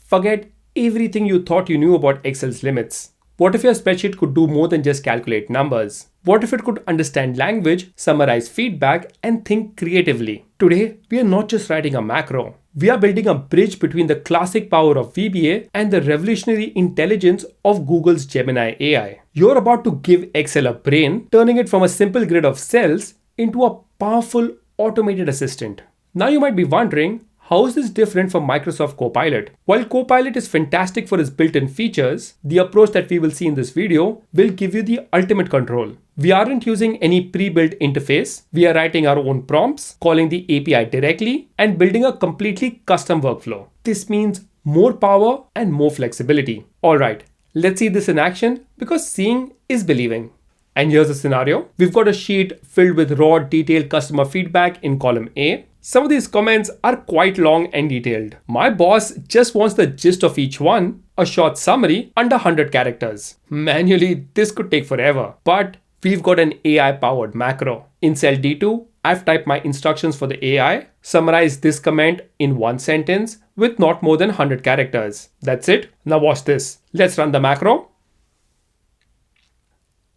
Forget everything you thought you knew about Excel's limits. What if your spreadsheet could do more than just calculate numbers? What if it could understand language, summarize feedback, and think creatively? Today, we are not just writing a macro. We are building a bridge between the classic power of VBA and the revolutionary intelligence of Google's Gemini AI. You're about to give Excel a brain, turning it from a simple grid of cells into a powerful automated assistant. Now you might be wondering, how is this different from Microsoft Copilot? While Copilot is fantastic for its built-in features, the approach that we will see in this video will give you the ultimate control. We aren't using any pre-built interface. We are writing our own prompts, calling the API directly, and building a completely custom workflow. This means more power and more flexibility. Alright, let's see this in action because seeing is believing. And here's the scenario. We've got a sheet filled with raw, detailed customer feedback in column A. Some of these comments are quite long and detailed. My boss just wants the gist of each one, a short summary under 100 characters. Manually, this could take forever, but we've got an AI-powered macro. In cell D2, I've typed my instructions for the AI, summarized this comment in one sentence with not more than 100 characters. That's it. Now watch this. Let's run the macro.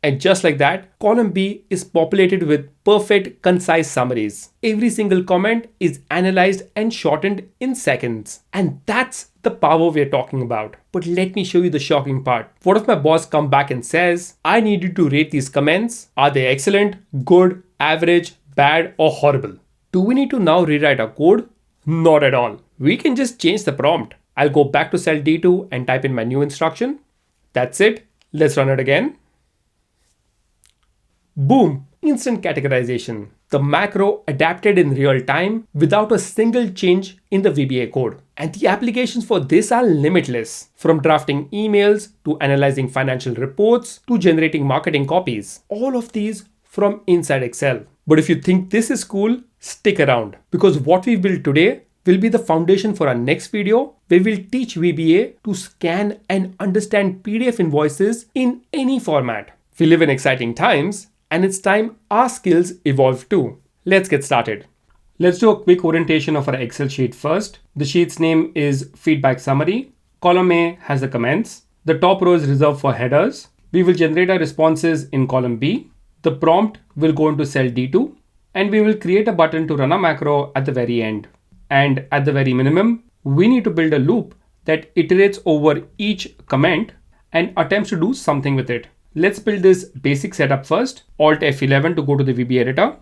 And just like that, column B is populated with perfect, concise summaries. Every single comment is analyzed and shortened in seconds. And that's the power we're talking about. But let me show you the shocking part. What if my boss comes back and says, I need you to rate these comments. Are they excellent, good, average, bad, or horrible? Do we need to now rewrite our code? Not at all. We can just change the prompt. I'll go back to cell D2 and type in my new instruction. That's it. Let's run it again. Boom! Instant categorization. The macro adapted in real time without a single change in the VBA code. And the applications for this are limitless. From drafting emails to analyzing financial reports to generating marketing copies. All of these from inside Excel. But if you think this is cool, stick around. Because what we build today will be the foundation for our next video where we'll teach VBA to scan and understand PDF invoices in any format. We live in exciting times. And it's time our skills evolve too. Let's get started. Let's do a quick orientation of our Excel sheet first. The sheet's name is Feedback Summary. Column A has the comments. The top row is reserved for headers. We will generate our responses in column B. The prompt will go into cell D2. And we will create a button to run a macro at the very end. And at the very minimum, we need to build a loop that iterates over each comment and attempts to do something with it. Let's build this basic setup first. Alt F11 to go to the VBA editor.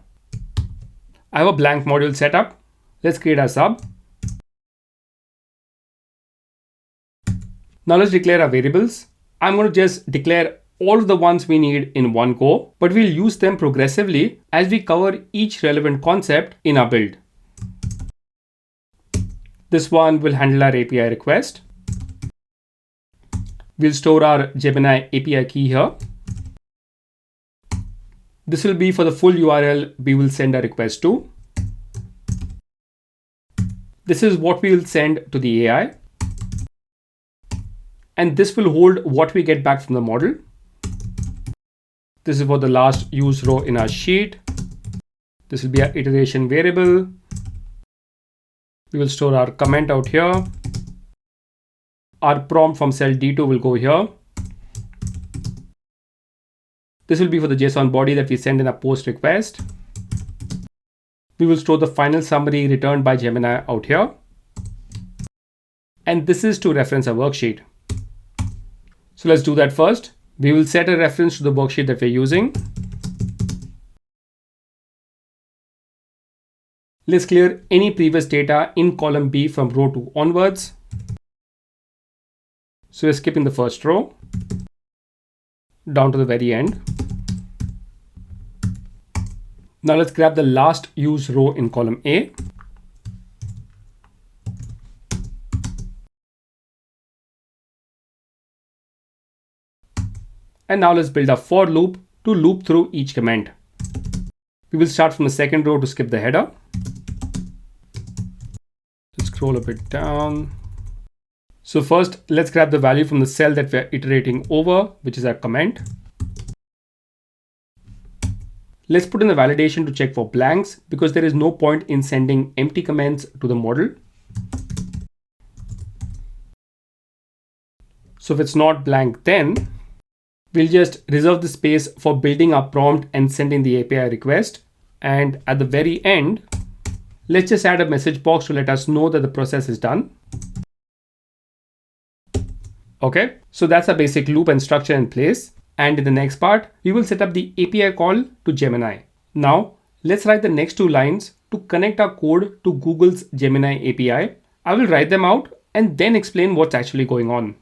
I have a blank module set up. Let's create a sub. Now let's declare our variables. I'm going to just declare all of the ones we need in one go, but we'll use them progressively as we cover each relevant concept in our build. This one will handle our API request. We'll store our Gemini API key here. This will be for the full URL we will send a request to. This is what we will send to the AI. And this will hold what we get back from the model. This is for the last use row in our sheet. This will be our iteration variable. We will store our comment out here. Our prompt from cell D2 will go here. This will be for the JSON body that we send in a post request. We will store the final summary returned by Gemini out here. And this is to reference a worksheet. So let's do that first. We will set a reference to the worksheet that we're using. Let's clear any previous data in column B from row 2 onwards. So we're skipping the first row down to the very end. Now let's grab the last used row in column A. And now let's build a for loop to loop through each comment. We will start from the second row to skip the header. Let's scroll a bit down. So first, let's grab the value from the cell that we're iterating over, which is our comment. Let's put in the validation to check for blanks because there is no point in sending empty comments to the model. So if it's not blank, then we'll just reserve the space for building our prompt and sending the API request. And at the very end, let's just add a message box to let us know that the process is done. Okay, so that's a basic loop and structure in place. And in the next part, we will set up the API call to Gemini. Now, let's write the next 2 lines to connect our code to Google's Gemini API. I will write them out and then explain what's actually going on.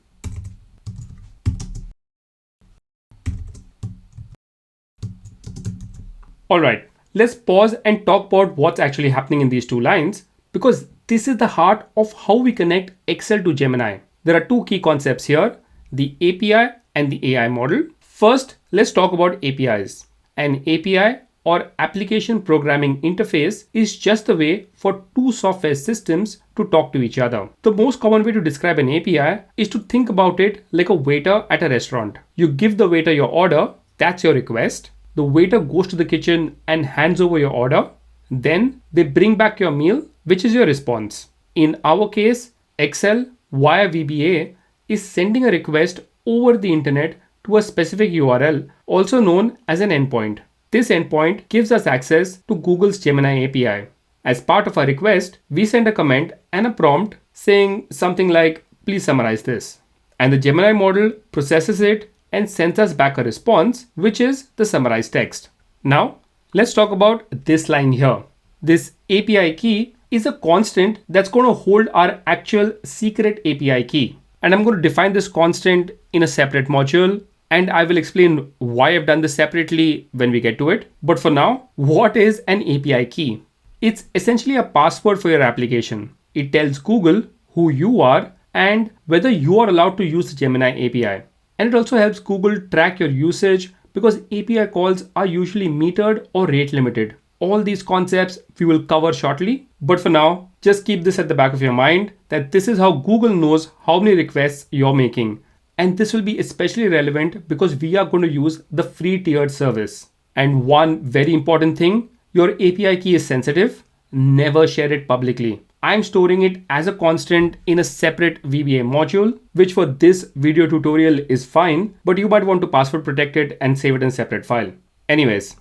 All right, let's pause and talk about what's actually happening in these 2 lines, because this is the heart of how we connect Excel to Gemini. There are 2 key concepts here, the API and the AI model. First, let's talk about APIs. An API, or application programming interface, is just a way for 2 software systems to talk to each other. The most common way to describe an API is to think about it like a waiter at a restaurant. You give the waiter your order, that's your request. The waiter goes to the kitchen and hands over your order. Then they bring back your meal, which is your response. In our case, Excel via VBA is sending a request over the internet to a specific URL, also known as an endpoint. This endpoint gives us access to Google's Gemini API. As part of our request, we send a comment and a prompt saying something like, please summarize this. And the Gemini model processes it and sends us back a response, which is the summarized text. Now, let's talk about this line here. This API key is a constant that's going to hold our actual secret API key. And I'm going to define this constant in a separate module, and I will explain why I've done this separately when we get to it. But for now, what is an API key? It's essentially a password for your application. It tells Google who you are and whether you are allowed to use the Gemini API. And it also helps Google track your usage because API calls are usually metered or rate limited. All these concepts we will cover shortly, but for now, just keep this at the back of your mind that this is how Google knows how many requests you're making. And this will be especially relevant because we are going to use the free tiered service. And one very important thing, your API key is sensitive. Never share it publicly. I'm storing it as a constant in a separate VBA module, which for this video tutorial is fine, but you might want to password protect it and save it in a separate file. Anyways,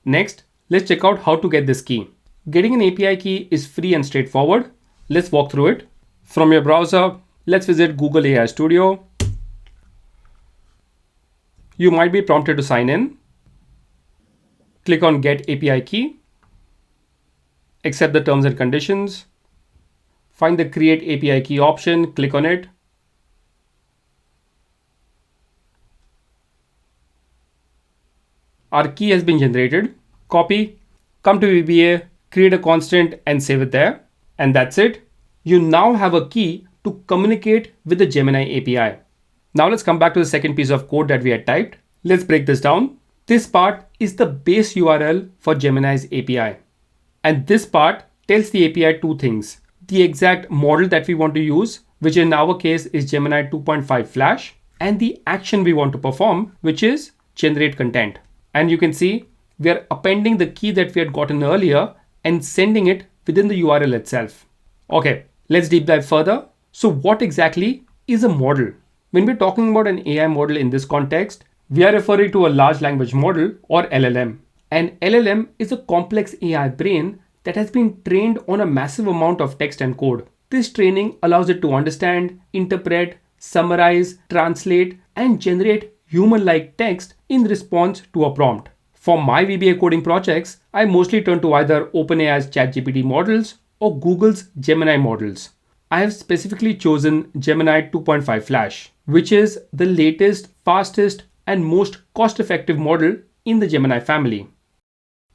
next, let's check out how to get this key. Getting an API key is free and straightforward. Let's walk through it. From your browser, let's visit Google AI Studio. You might be prompted to sign in. Click on Get API Key. Accept the terms and conditions. Find the Create API Key option, click on it. Our key has been generated. Copy, come to VBA, create a constant and save it there. And that's it. You now have a key to communicate with the Gemini API. Now let's come back to the second piece of code that we had typed. Let's break this down. This part is the base URL for Gemini's API. And this part tells the API 2 things. The exact model that we want to use, which in our case is Gemini 2.5 Flash, and the action we want to perform, which is generate content. And you can see we are appending the key that we had gotten earlier and sending it within the URL itself. Okay, let's deep dive further. So what exactly is a model? When we're talking about an AI model in this context, we are referring to a large language model or LLM. An LLM is a complex AI brain that has been trained on a massive amount of text and code. This training allows it to understand, interpret, summarize, translate, and generate human-like text in response to a prompt. For my VBA coding projects, I mostly turn to either OpenAI's ChatGPT models or Google's Gemini models. I have specifically chosen Gemini 2.5 Flash, which is the latest, fastest, and most cost-effective model in the Gemini family.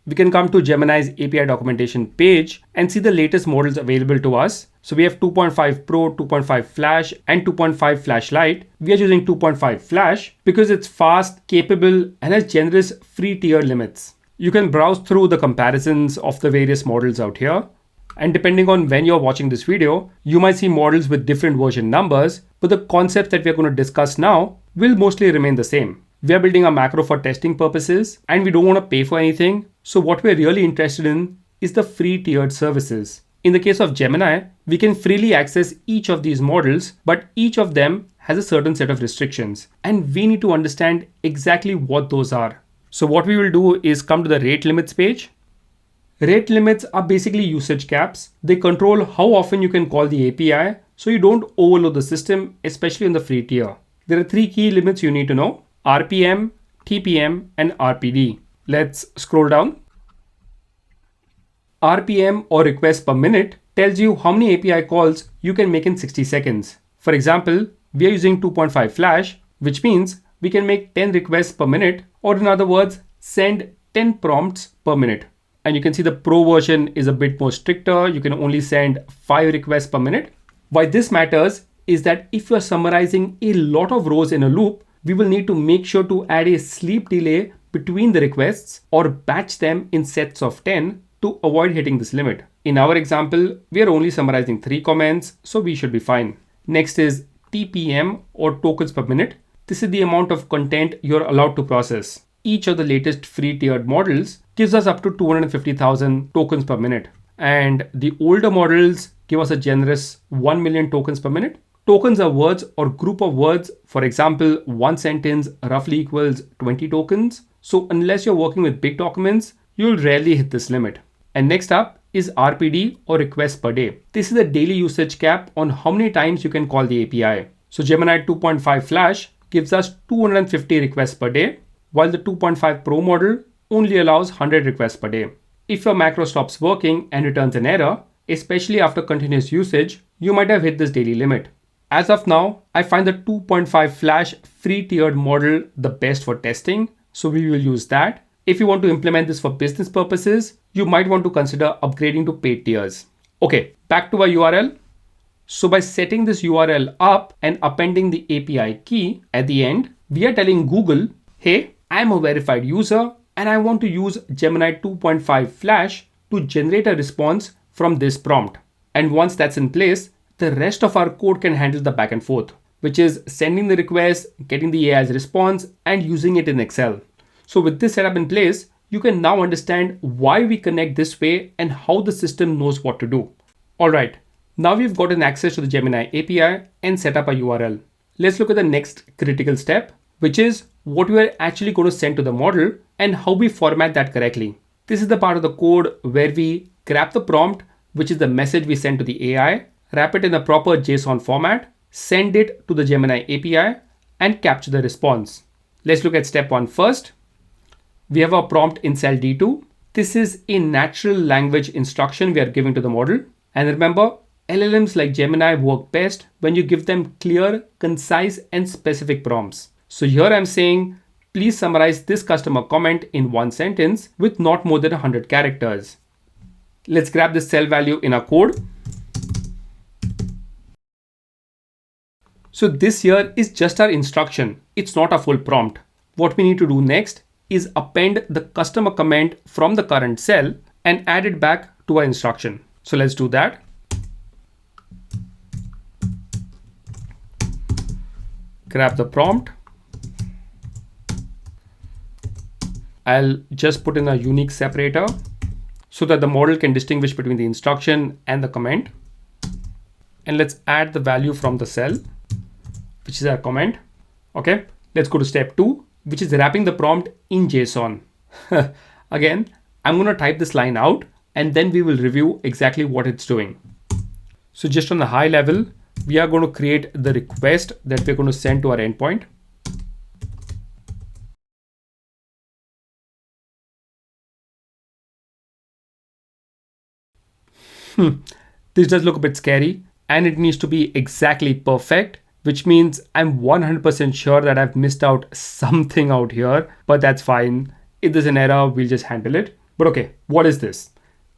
We can come to Gemini's API documentation page and see the latest models available to us. So we have 2.5 Pro, 2.5 Flash, and 2.5 Flash Lite. We are using 2.5 Flash because it's fast, capable, and has generous free tier limits. You can browse through the comparisons of the various models out here. And depending on when you're watching this video, you might see models with different version numbers, but the concepts that we're going to discuss now will mostly remain the same. We are building a macro for testing purposes and we don't want to pay for anything. So what we're really interested in is the free tiered services. In the case of Gemini, we can freely access each of these models, but each of them has a certain set of restrictions, and we need to understand exactly what those are. So what we will do is come to the rate limits page. Rate limits are basically usage caps. They control how often you can call the API so you don't overload the system, especially in the free tier. There are three key limits you need to know: RPM, TPM, and RPD. Let's scroll down. RPM, or requests per minute, tells you how many API calls you can make in 60 seconds. For example, we are using 2.5 Flash, which means we can make 10 requests per minute, or in other words, send 10 prompts per minute. And you can see the pro version is a bit more stricter. You can only send 5 requests per minute. Why this matters is that if you are summarizing a lot of rows in a loop, we will need to make sure to add a sleep delay between the requests or batch them in sets of 10 to avoid hitting this limit. In our example, we are only summarizing 3 comments, so we should be fine. Next is TPM, or tokens per minute. This is the amount of content you're allowed to process. Each of the latest free tiered models gives us up to 250,000 tokens per minute. And the older models give us a generous 1 million tokens per minute. Tokens are words or group of words. For example, one sentence roughly equals 20 tokens. So unless you're working with big documents, you'll rarely hit this limit. And next up is RPD, or requests per day. This is a daily usage cap on how many times you can call the API. So Gemini 2.5 Flash gives us 250 requests per day, while the 2.5 Pro model only allows 100 requests per day. If your macro stops working and returns an error, especially after continuous usage, you might have hit this daily limit. As of now, I find the 2.5 Flash free tiered model the best for testing, so we will use that. If you want to implement this for business purposes, you might want to consider upgrading to paid tiers. Okay, back to our URL. So by setting this URL up and appending the API key at the end, we are telling Google, hey, I'm a verified user and I want to use Gemini 2.5 Flash to generate a response from this prompt. And once that's in place, the rest of our code can handle the back and forth, which is sending the request, getting the AI's response, and using it in Excel. So with this setup in place, you can now understand why we connect this way and how the system knows what to do. All right, now we've gotten access to the Gemini API and set up a URL. Let's look at the next critical step, which is what we are actually going to send to the model and how we format that correctly. This is the part of the code where we grab the prompt, which is the message we send to the AI, wrap it in a proper JSON format, send it to the Gemini API, and capture the response. Let's look at step 1 first. We have our prompt in cell D2. This is a natural language instruction we are giving to the model. And remember, LLMs like Gemini work best when you give them clear, concise, and specific prompts. So here I'm saying, please summarize this customer comment in one sentence with not more than 100 characters. Let's grab this cell value in our code. So this here is just our instruction. It's not a full prompt. What we need to do next is append the customer comment from the current cell and add it back to our instruction. So let's do that. Grab the prompt. I'll just put in a unique separator so that the model can distinguish between the instruction and the comment. And let's add the value from the cell, which is our comment. Okay, let's go to step 2, which is wrapping the prompt in JSON. Again, I'm going to type this line out and then we will review exactly what it's doing. So just on the high level, we are going to create the request that we're going to send to our endpoint. This does look a bit scary and it needs to be exactly perfect, which means I'm 100% sure that I've missed out something out here, but that's fine. If there's an error, we'll just handle it. But okay, what is this?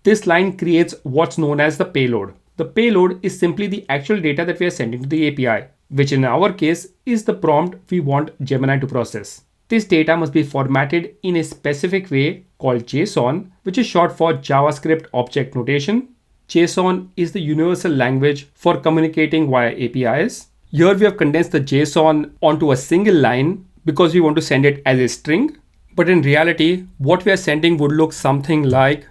This line creates what's known as the payload. The payload is simply the actual data that we are sending to the API, which in our case is the prompt we want Gemini to process. This data must be formatted in a specific way called JSON, which is short for JavaScript Object Notation. JSON is the universal language for communicating via APIs. Here we have condensed the JSON onto a single line because we want to send it as a string. But in reality, what we are sending would look something like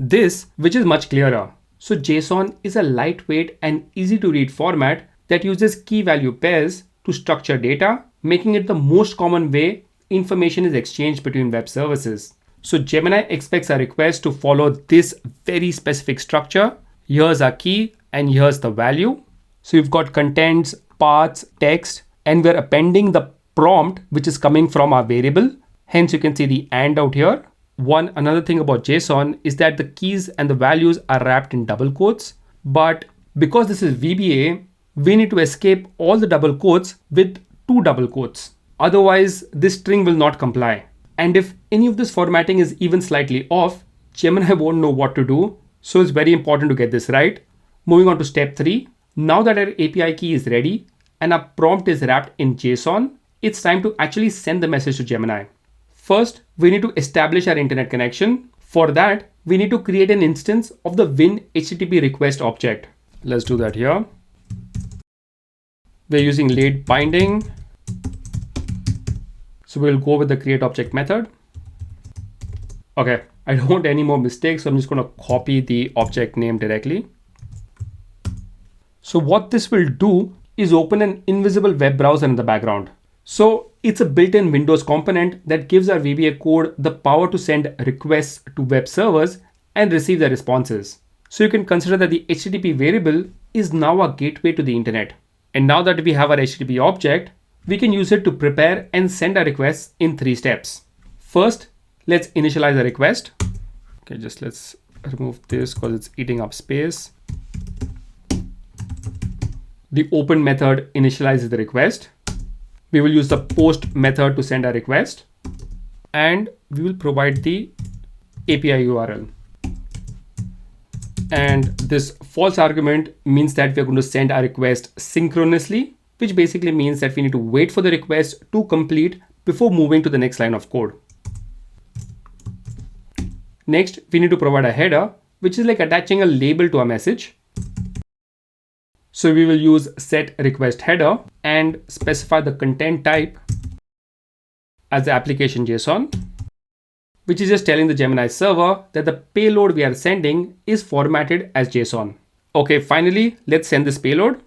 this, which is much clearer. So JSON is a lightweight and easy to read format that uses key value pairs to structure data, making it the most common way information is exchanged between web services. So Gemini expects a request to follow this very specific structure. Here's our key and here's the value. So you've got contents, paths, text, and we're appending the prompt which is coming from our variable. Hence you can see the and out here. Another thing about JSON is that the keys and the values are wrapped in double quotes. But because this is VBA, we need to escape all the double quotes with 2 double quotes. Otherwise, this string will not comply. And if any of this formatting is even slightly off, Gemini won't know what to do. So it's very important to get this right. Moving on to step 3. Now that our API key is ready and our prompt is wrapped in JSON, it's time to actually send the message to Gemini. First, we need to establish our internet connection. For that, we need to create an instance of the win HTTP request object. Let's do that here. We're using late binding. So we'll go with the create object method. Okay, I don't want any more mistakes, so I'm just going to copy the object name directly. So what this will do is open an invisible web browser in the background. So it's a built-in Windows component that gives our VBA code the power to send requests to web servers and receive the responses. So you can consider that the HTTP variable is now a gateway to the internet. And now that we have our HTTP object, we can use it to prepare and send our requests in 3 steps. First, let's initialize a request. Okay, just let's remove this because it's eating up space. The open method initializes the request. We will use the post method to send a request, and we will provide the API URL. And this false argument means that we're going to send our request synchronously, which basically means that we need to wait for the request to complete before moving to the next line of code. Next, we need to provide a header, which is like attaching a label to a message. So we will use set request header and specify the content type as the application JSON, which is just telling the Gemini server that the payload we are sending is formatted as JSON. Okay, finally, let's send this payload.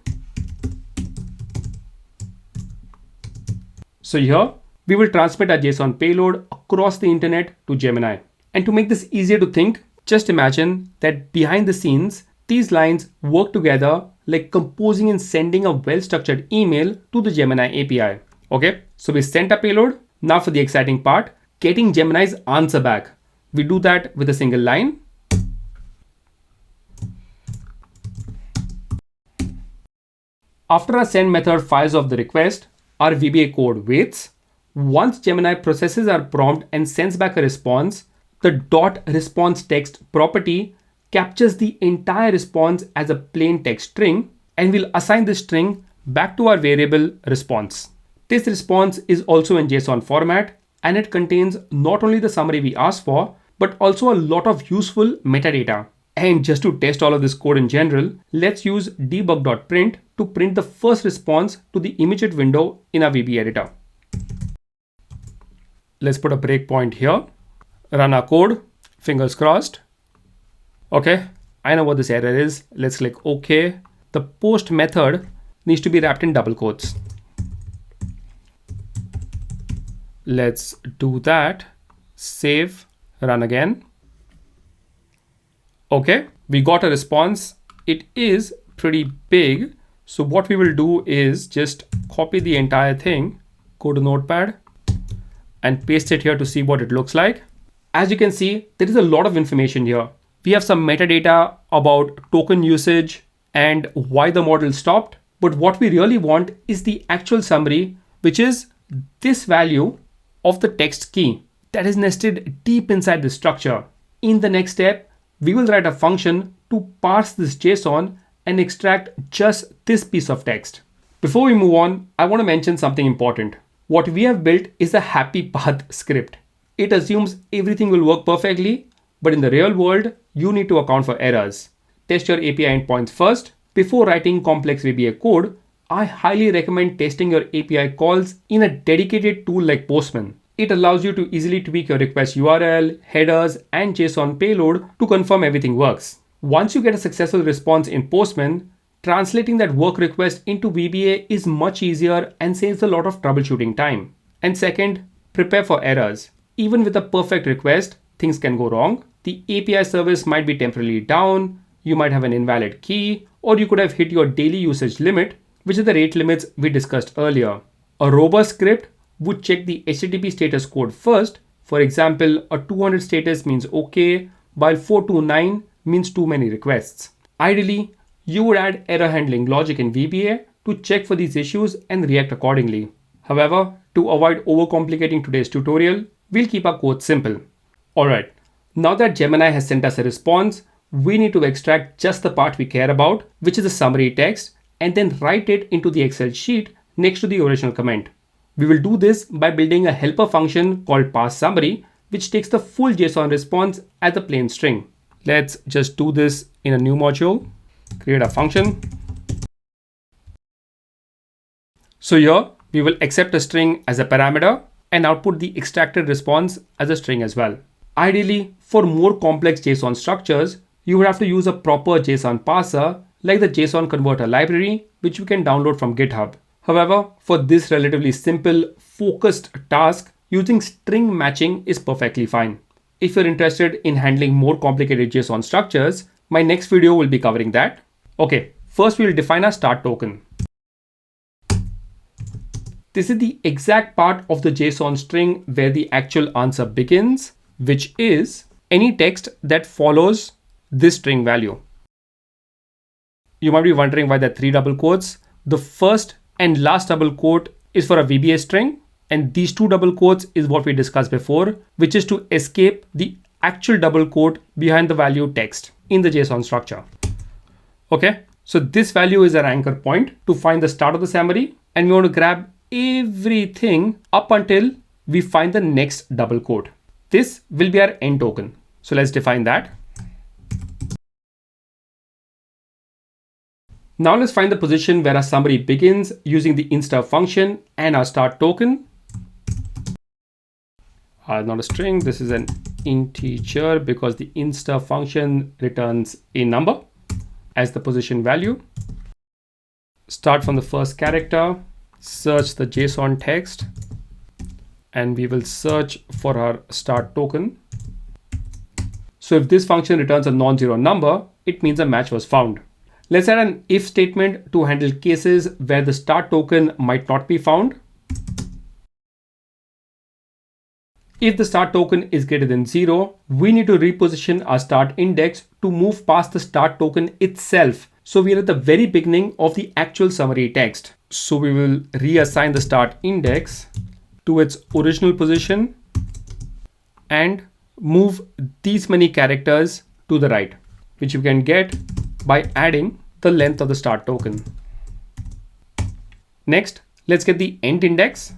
So here, we will transmit a JSON payload across the internet to Gemini. And to make this easier to think, just imagine that behind the scenes, these lines work together like composing and sending a well-structured email to the Gemini API. Okay, so we sent a payload. Now for the exciting part, getting Gemini's answer back. We do that with a single line. After our send method fires off the request, our VBA code waits. Once Gemini processes our prompt and sends back a response, the .response text property captures the entire response as a plain text string, and we'll assign this string back to our variable response. This response is also in JSON format, and it contains not only the summary we asked for, but also a lot of useful metadata. And just to test all of this code in general, let's use debug.print to print the first response to the immediate window in our VB editor. Let's put a breakpoint here, run our code, fingers crossed. Okay, I know what this error is. Let's click OK. The post method needs to be wrapped in double quotes. Let's do that. Save, run again. Okay, we got a response. It is pretty big. So what we will do is just copy the entire thing, go to Notepad and paste it here to see what it looks like. As you can see, there is a lot of information here. We have some metadata about token usage and why the model stopped. But what we really want is the actual summary, which is this value of the text key that is nested deep inside the structure. In the next step, we will write a function to parse this JSON and extract just this piece of text. Before we move on, I want to mention something important. What we have built is a happy path script. It assumes everything will work perfectly, but in the real world, you need to account for errors. Test your API endpoints first. Before writing complex VBA code, I highly recommend testing your API calls in a dedicated tool like Postman. It allows you to easily tweak your request URL, headers, and JSON payload to confirm everything works. Once you get a successful response in Postman, translating that work request into VBA is much easier and saves a lot of troubleshooting time. And second, prepare for errors. Even with a perfect request, things can go wrong. The API service might be temporarily down, you might have an invalid key, or you could have hit your daily usage limit, which is the rate limits we discussed earlier. A robust script would check the HTTP status code first. For example, a 200 status means OK, while 429 means too many requests. Ideally, you would add error handling logic in VBA to check for these issues and react accordingly. However, to avoid overcomplicating today's tutorial, we'll keep our code simple. Alright, now that Gemini has sent us a response, we need to extract just the part we care about, which is the summary text, and then write it into the Excel sheet next to the original comment. We will do this by building a helper function called parseSummary, which takes the full JSON response as a plain string. Let's just do this in a new module. Create a function. So here we will accept a string as a parameter and output the extracted response as a string as well. Ideally, for more complex JSON structures, you would have to use a proper JSON parser like the JSON converter library, which you can download from GitHub. However, for this relatively simple, focused task, using string matching is perfectly fine. If you're interested in handling more complicated JSON structures, my next video will be covering that. Okay, first we will define our start token. This is the exact part of the JSON string where the actual answer begins, which is any text that follows this string value. You might be wondering why there are 3 double quotes. The first and last double quote is for a VBA string, and these 2 double quotes is what we discussed before, which is to escape the actual double quote behind the value text in the JSON structure. Okay, so this value is our anchor point to find the start of the summary, and we want to grab everything up until we find the next double quote. This will be our end token. So let's define that. Now let's find the position where our summary begins using the insta function and our start token. Not a string, this is an integer because the insta function returns a number as the position value. Start from the first character, search the JSON text, and we will search for our start token. So if this function returns a non-zero number, it means a match was found. Let's add an if statement to handle cases where the start token might not be found. If the start token is greater than 0, we need to reposition our start index to move past the start token itself. So we are at the very beginning of the actual summary text. So we will reassign the start index to its original position and move these many characters to the right, which you can get by adding the length of the start token. Next, let's get the end index.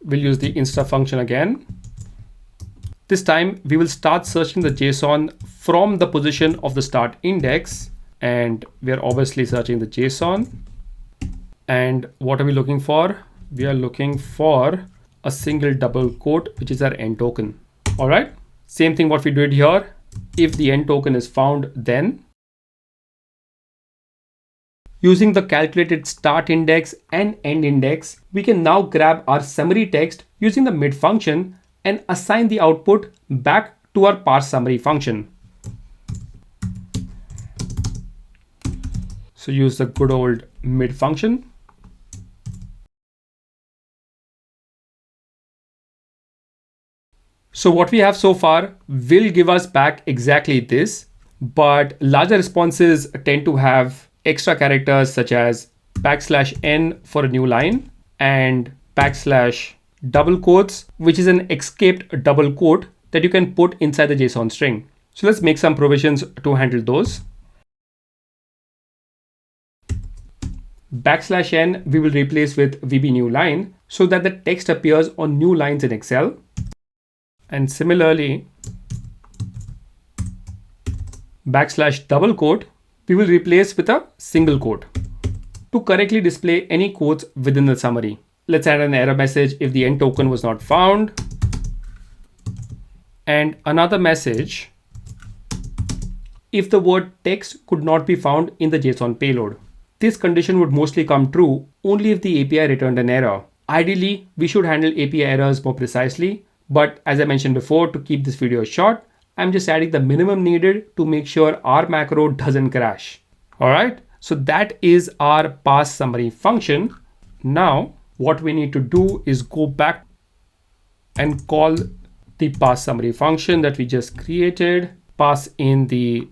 We'll use the insta function again. This time we will start searching the JSON from the position of the start index, and we are obviously searching the JSON. And what are we looking for? We are looking for a single double quote, which is our end token. All right, same thing what we did here. If the end token is found, then using the calculated start index and end index, we can now grab our summary text using the mid function and assign the output back to our parseSummary function. So use the good old mid function. So what we have so far will give us back exactly this, but larger responses tend to have extra characters such as \n for a new line and double quotes, which is an escaped double quote that you can put inside the JSON string. So let's make some provisions to handle those. \n we will replace with VB new line so that the text appears on new lines in Excel. And similarly, \double quote we will replace with a single quote to correctly display any quotes within the summary. Let's add an error message if the end token was not found, and another message if the word text could not be found in the JSON payload. This condition would mostly come true only if the API returned an error. Ideally, we should handle API errors more precisely, but as I mentioned before, to keep this video short, I'm just adding the minimum needed to make sure our macro doesn't crash. All right, so that is our pass summary function. Now, what we need to do is go back and call the pass summary function that we just created, pass in the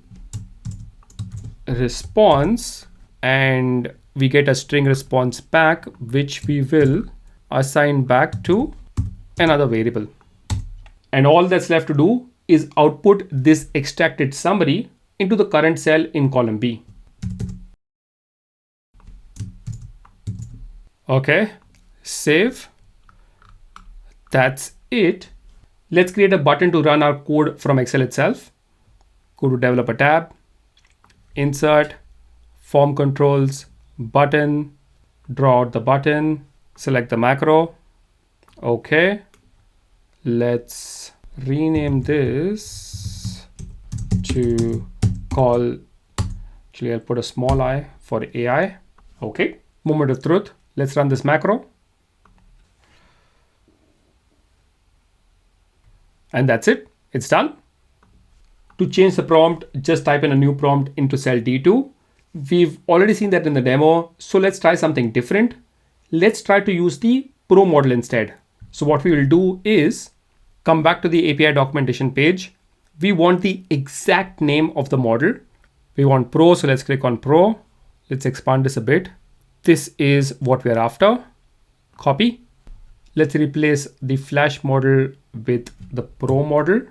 response, and we get a string response back, which we will assign back to another variable. And all that's left to do is output this extracted summary into the current cell in column B. Okay, save. That's it. Let's create a button to run our code from Excel itself. Go to Developer tab, Insert, Form Controls, Button, draw out the button, select the macro. Okay, let's rename this to call, actually I'll put a small I for AI. Okay, moment of truth. Let's run this macro. And that's it, it's done. To change the prompt, just type in a new prompt into cell D2. We've already seen that in the demo, so let's try something different. Let's try to use the Pro model instead. So what we will do is come back to the API documentation page. We want the exact name of the model. We want Pro, so let's click on Pro. Let's expand this a bit. This is what we're after. Copy. Let's replace the Flash model with the Pro model.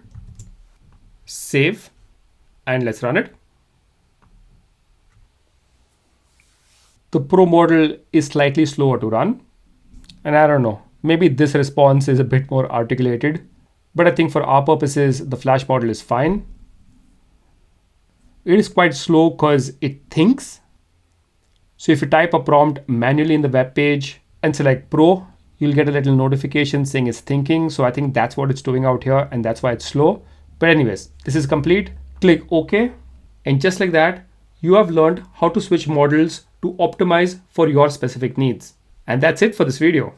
Save, and let's run it. The Pro model is slightly slower to run. And I don't know, maybe this response is a bit more articulated, but I think for our purposes, the Flash model is fine. It is quite slow because it thinks. So if you type a prompt manually in the web page and select Pro, you'll get a little notification saying it's thinking. So I think that's what it's doing out here, and that's why it's slow. But anyways, this is complete. Click OK. And just like that, you have learned how to switch models to optimize for your specific needs. And that's it for this video.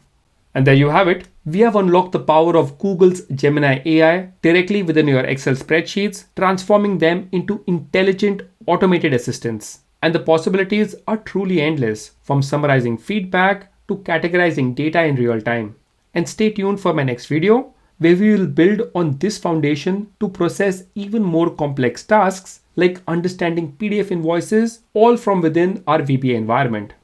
And there you have it. We have unlocked the power of Google's Gemini AI directly within your Excel spreadsheets, transforming them into intelligent automated assistants. And the possibilities are truly endless, from summarizing feedback to categorizing data in real time. And stay tuned for my next video, where we will build on this foundation to process even more complex tasks like understanding PDF invoices, all from within our VBA environment.